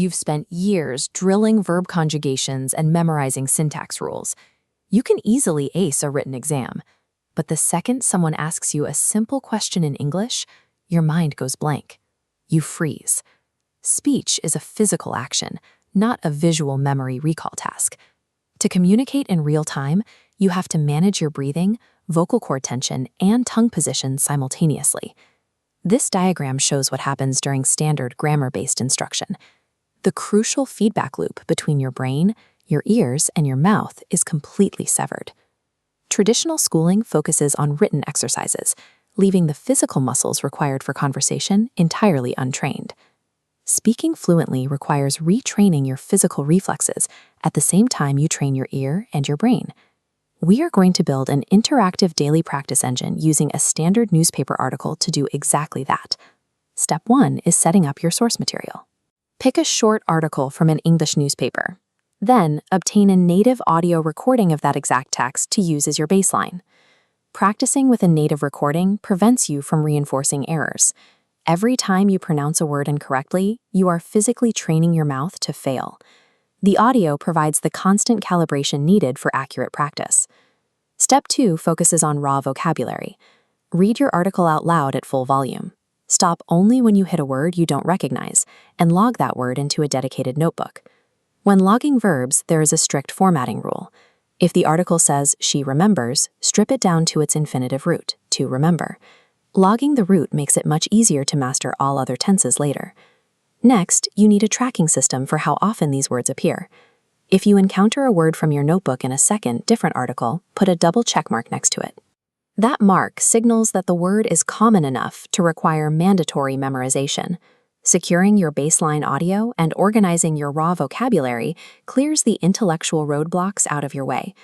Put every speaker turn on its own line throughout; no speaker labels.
You've spent years drilling verb conjugations and memorizing syntax rules. You can easily ace a written exam. But the second someone asks you a simple question in English, your mind goes blank. You freeze. Speech is a physical action, not a visual memory recall task. To communicate in real time, you have to manage your breathing, vocal cord tension, and tongue position simultaneously. This diagram shows what happens during standard grammar-based instruction. The crucial feedback loop between your brain, your ears, and your mouth is completely severed. Traditional schooling focuses on written exercises, leaving the physical muscles required for conversation entirely untrained. Speaking fluently requires retraining your physical reflexes at the same time you train your ear and your brain. We are going to build an interactive daily practice engine using a standard newspaper article to do exactly that. Step 1 is setting up your source material. Pick a short article from an English newspaper. Then, obtain a native audio recording of that exact text to use as your baseline. Practicing with a native recording prevents you from reinforcing errors. Every time you pronounce a word incorrectly, you are physically training your mouth to fail. The audio provides the constant calibration needed for accurate practice. Step 2 focuses on raw vocabulary. Read your article out loud at full volume. Stop only when you hit a word you don't recognize, and log that word into a dedicated notebook. When logging verbs, there is a strict formatting rule. If the article says, "she remembers," strip it down to its infinitive root, to remember. Logging the root makes it much easier to master all other tenses later. Next, you need a tracking system for how often these words appear. If you encounter a word from your notebook in a second, different article, put a double check mark next to it. That mark signals that the word is common enough to require mandatory memorization. Securing your baseline audio and organizing your raw vocabulary clears the intellectual roadblocks out of your way.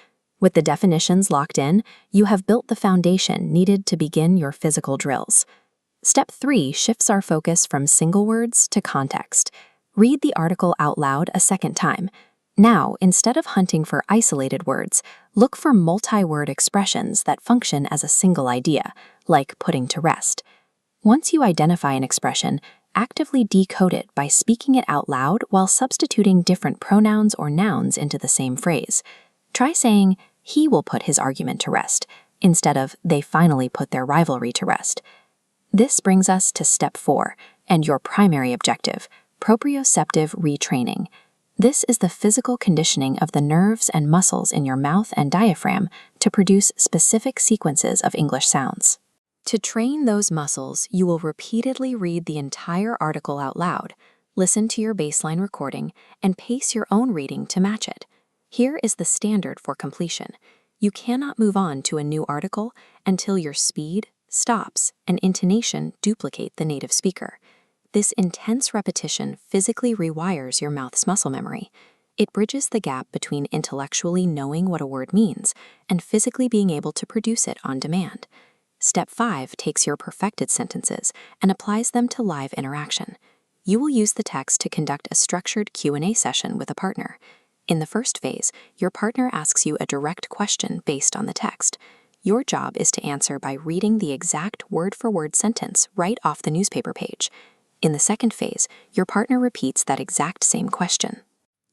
With the definitions locked in, you have built the foundation needed to begin your physical drills. Step 3 shifts our focus from single words to context. Read the article out loud a second time. Now, instead of hunting for isolated words, look for multi-word expressions that function as a single idea, like putting to rest. Once you identify an expression, actively decode it by speaking it out loud while substituting different pronouns or nouns into the same phrase. Try saying, "he will put his argument to rest," instead of "they finally put their rivalry to rest." This brings us to step 4, and your primary objective, proprioceptive retraining. This is the physical conditioning of the nerves and muscles in your mouth and diaphragm to produce specific sequences of English sounds. To train those muscles, you will repeatedly read the entire article out loud, listen to your baseline recording, and pace your own reading to match it. Here is the standard for completion. You cannot move on to a new article until your speed, stops, and intonation duplicate the native speaker. This intense repetition physically rewires your mouth's muscle memory. It bridges the gap between intellectually knowing what a word means and physically being able to produce it on demand. Step 5 takes your perfected sentences and applies them to live interaction. You will use the text to conduct a structured Q&A session with a partner. In the first phase, your partner asks you a direct question based on the text. Your job is to answer by reading the exact word-for-word sentence right off the newspaper page. In the second phase, your partner repeats that exact same question.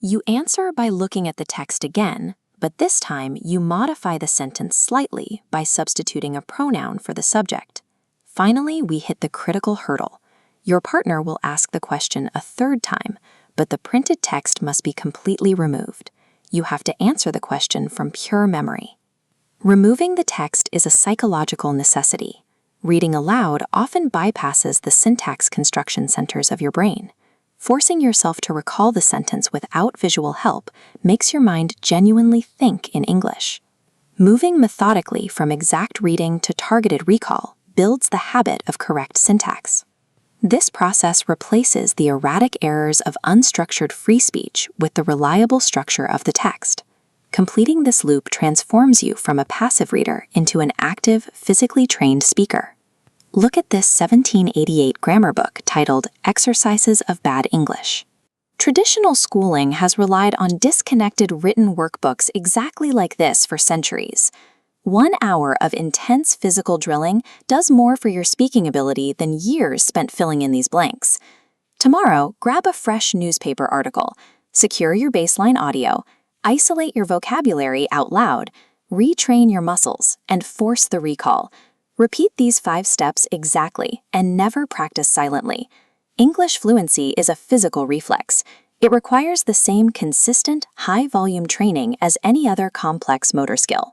You answer by looking at the text again, but this time you modify the sentence slightly by substituting a pronoun for the subject. Finally, we hit the critical hurdle. Your partner will ask the question a third time, but the printed text must be completely removed. You have to answer the question from pure memory. Removing the text is a psychological necessity. Reading aloud often bypasses the syntax construction centers of your brain. Forcing yourself to recall the sentence without visual help makes your mind genuinely think in English. Moving methodically from exact reading to targeted recall builds the habit of correct syntax. This process replaces the erratic errors of unstructured free speech with the reliable structure of the text. Completing this loop transforms you from a passive reader into an active, physically trained speaker. Look at this 1788 grammar book titled Exercises of Bad English. Traditional schooling has relied on disconnected written workbooks exactly like this for centuries. 1 hour of intense physical drilling does more for your speaking ability than years spent filling in these blanks. Tomorrow, grab a fresh newspaper article, secure your baseline audio, isolate your vocabulary out loud, retrain your muscles, and force the recall. Repeat these 5 steps exactly and never practice silently. English fluency is a physical reflex. It requires the same consistent, high-volume training as any other complex motor skill.